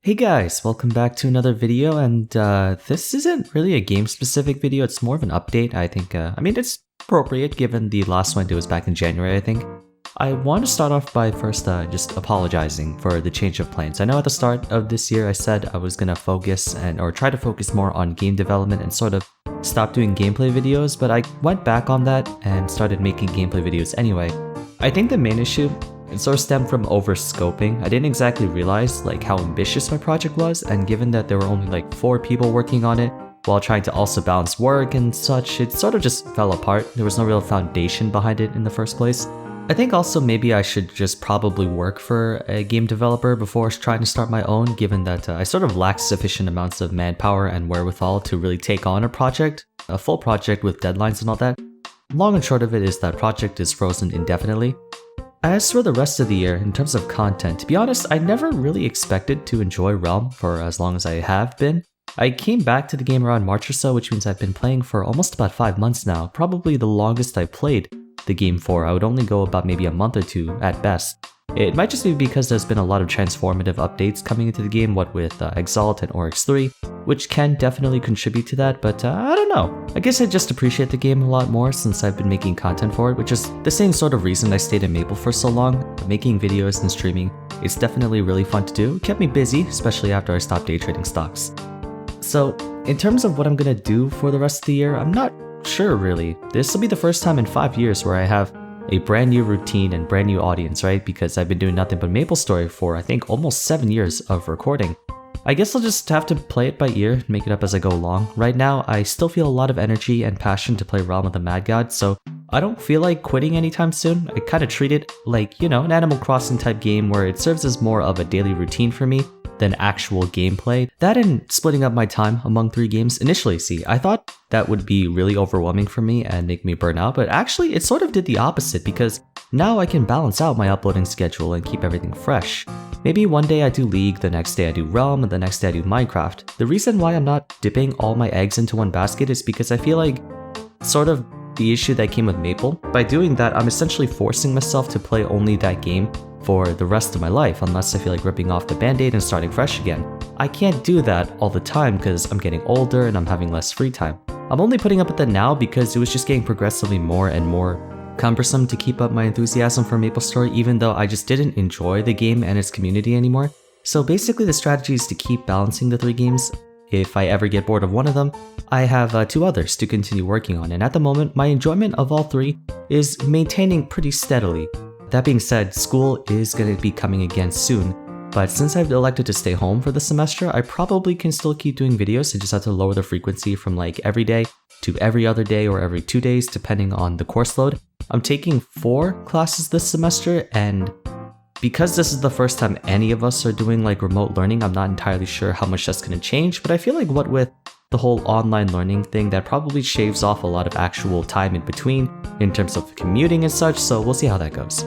Hey guys, welcome back to another video, and this isn't really a game-specific video, it's more of an update. I think, it's appropriate given the last one I did was back in January, I think. I want to start off by first just apologizing for the change of plans. I know at the start of this year I said I was gonna focus or try to focus more on game development and sort of stop doing gameplay videos, but I went back on that and started making gameplay videos anyway. I think the main issue, it sort of stemmed from over-scoping. I didn't exactly realize how ambitious my project was, and given that there were only 4 people working on it, while trying to also balance work and such, it sort of just fell apart. There was no real foundation behind it in the first place. I think also maybe I should just probably work for a game developer before trying to start my own, given that I sort of lack sufficient amounts of manpower and wherewithal to really take on a project, a full project with deadlines and all that. Long and short of it is that project is frozen indefinitely. As for the rest of the year, in terms of content, to be honest, I never really expected to enjoy Realm for as long as I have been. I came back to the game around March or so, which means I've been playing for almost about 5 months now, probably the longest I played the game for. I would only go about maybe a month or 2 at best. It might just be because there's been a lot of transformative updates coming into the game, what with Exalt and Oryx 3, which can definitely contribute to that, but I don't know. I guess I just appreciate the game a lot more since I've been making content for it, which is the same sort of reason I stayed in Maple for so long. Making videos and streaming, it's definitely really fun to do. It kept me busy, especially after I stopped day trading stocks. So, in terms of what I'm gonna do for the rest of the year, I'm not sure really. This will be the first time in 5 years where I have a brand new routine and brand new audience, right? Because I've been doing nothing but MapleStory for I think almost 7 years of recording. I guess I'll just have to play it by ear, make it up as I go along. Right now, I still feel a lot of energy and passion to play Realm of the Mad God, so I don't feel like quitting anytime soon. I kind of treat it like, an Animal Crossing type game where it serves as more of a daily routine for me than actual gameplay. That and splitting up my time among 3 games. Initially, I thought that would be really overwhelming for me and make me burn out, but actually it sort of did the opposite because now I can balance out my uploading schedule and keep everything fresh. Maybe one day I do League, the next day I do Realm, and the next day I do Minecraft. The reason why I'm not dipping all my eggs into one basket is because I feel like sort of the issue that came with Maple. By doing that, I'm essentially forcing myself to play only that game for the rest of my life, unless I feel like ripping off the band-aid and starting fresh again. I can't do that all the time because I'm getting older and I'm having less free time. I'm only putting up with that now because it was just getting progressively more and more cumbersome to keep up my enthusiasm for MapleStory, even though I just didn't enjoy the game and its community anymore. So basically the strategy is to keep balancing the 3 games. If I ever get bored of one of them, I have 2 others to continue working on, and at the moment my enjoyment of all 3 is maintaining pretty steadily. That being said, school is going to be coming again soon, but since I've elected to stay home for the semester, I probably can still keep doing videos. I just have to lower the frequency from every day to every other day or every 2 days depending on the course load. I'm taking 4 classes this semester, and because this is the first time any of us are doing remote learning, I'm not entirely sure how much that's going to change, but I feel like what with the whole online learning thing, that probably shaves off a lot of actual time in between in terms of commuting and such, so we'll see how that goes.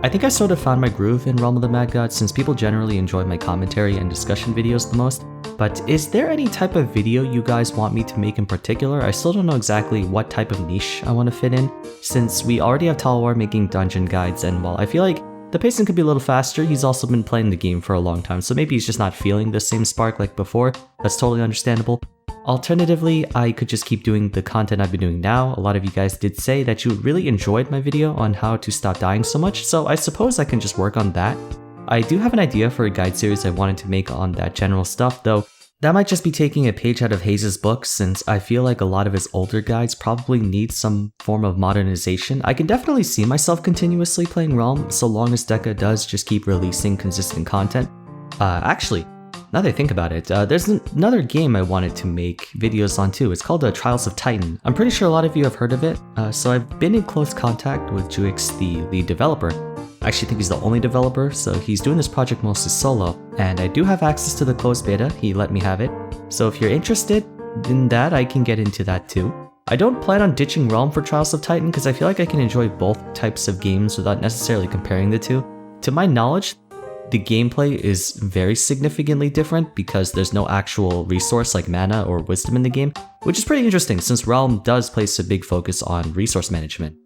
I think I sort of found my groove in Realm of the Mad God since people generally enjoy my commentary and discussion videos the most, but is there any type of video you guys want me to make in particular? I still don't know exactly what type of niche I want to fit in, since we already have Talwar making dungeon guides, and while I feel like the pacing could be a little faster, he's also been playing the game for a long time, so maybe he's just not feeling the same spark like before. That's totally understandable. Alternatively, I could just keep doing the content I've been doing now. A lot of you guys did say that you really enjoyed my video on how to stop dying so much, so I suppose I can just work on that. I do have an idea for a guide series I wanted to make on that general stuff, though that might just be taking a page out of Hayes' book, since I feel like a lot of his older guides probably need some form of modernization. I can definitely see myself continuously playing Realm so long as Deca does just keep releasing consistent content. Actually, now that I think about it, there's another game I wanted to make videos on too. It's called Trials of Titan. I'm pretty sure a lot of you have heard of it, so I've been in close contact with Juix, the lead developer. I actually think he's the only developer, so he's doing this project mostly solo, and I do have access to the closed beta. He let me have it, so if you're interested in that, I can get into that too. I don't plan on ditching Realm for Trials of Titan because I feel like I can enjoy both types of games without necessarily comparing the two. To my knowledge, the gameplay is very significantly different because there's no actual resource like mana or wisdom in the game, which is pretty interesting since Realm does place a big focus on resource management.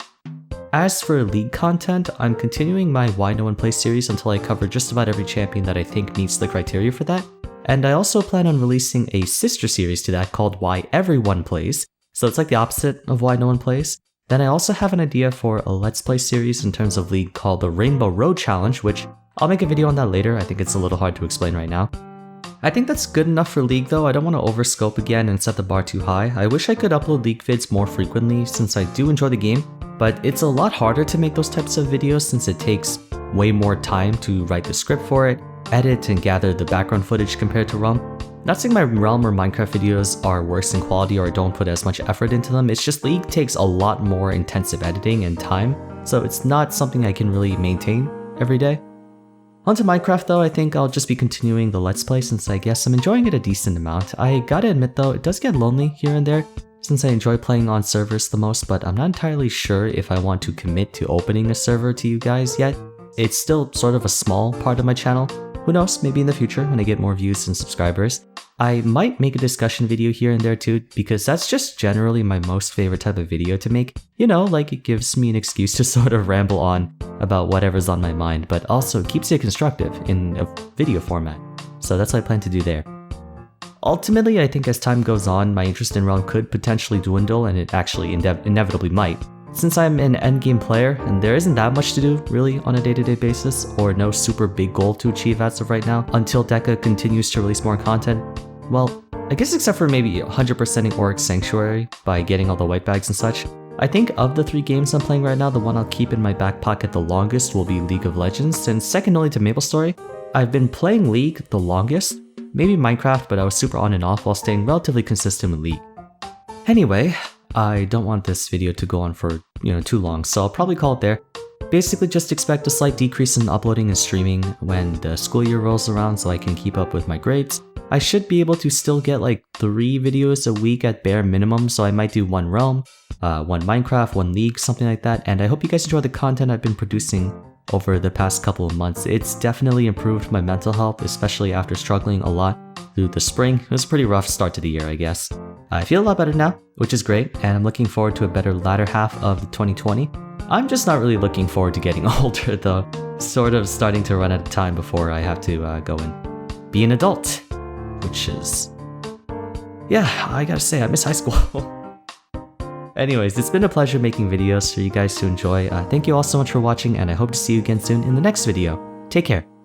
As for League content, I'm continuing my Why No One Plays series until I cover just about every champion that I think meets the criteria for that. And I also plan on releasing a sister series to that called Why Everyone Plays, so it's like the opposite of Why No One Plays. Then I also have an idea for a Let's Play series in terms of League called the Rainbow Road Challenge, which I'll make a video on that later. I think it's a little hard to explain right now. I think that's good enough for League though. I don't want to overscope again and set the bar too high. I wish I could upload League vids more frequently since I do enjoy the game, but it's a lot harder to make those types of videos since it takes way more time to write the script for it, edit, and gather the background footage compared to Realm. Not saying my Realm or Minecraft videos are worse in quality or don't put as much effort into them, it's just League takes a lot more intensive editing and time, so it's not something I can really maintain every day. Onto Minecraft though, I think I'll just be continuing the Let's Play since I guess I'm enjoying it a decent amount. I gotta admit though, it does get lonely here and there since I enjoy playing on servers the most, but I'm not entirely sure if I want to commit to opening a server to you guys yet. It's still sort of a small part of my channel. Who knows, maybe in the future when I get more views and subscribers. I might make a discussion video here and there too, because that's just generally my most favorite type of video to make. You know, like it gives me an excuse to sort of ramble on about whatever's on my mind, but also keeps it constructive in a video format. So that's what I plan to do there. Ultimately, I think as time goes on, my interest in Realm could potentially dwindle, and it actually inevitably might. Since I'm an endgame player, and there isn't that much to do, really, on a day-to-day basis, or no super big goal to achieve as of right now, until Deca continues to release more content, well, I guess except for maybe 100%ing Auric Sanctuary by getting all the white bags and such, I think of the 3 games I'm playing right now, the one I'll keep in my back pocket the longest will be League of Legends, and second only to MapleStory. I've been playing League the longest, maybe Minecraft, but I was super on and off while staying relatively consistent with League. Anyway, I don't want this video to go on for, too long, so I'll probably call it there. Basically just expect a slight decrease in uploading and streaming when the school year rolls around so I can keep up with my grades. I should be able to still get like 3 videos a week at bare minimum, so I might do 1 Realm, 1 Minecraft, 1 League, something like that, and I hope you guys enjoy the content I've been producing over the past couple of months. It's definitely improved my mental health, especially after struggling a lot through the spring. It was a pretty rough start to the year, I guess. I feel a lot better now, which is great, and I'm looking forward to a better latter half of 2020. I'm just not really looking forward to getting older though, sort of starting to run out of time before I have to go and be an adult, which is, yeah, I gotta say, I miss high school. Anyways, it's been a pleasure making videos for you guys to enjoy. Thank you all so much for watching, and I hope to see you again soon in the next video. Take care.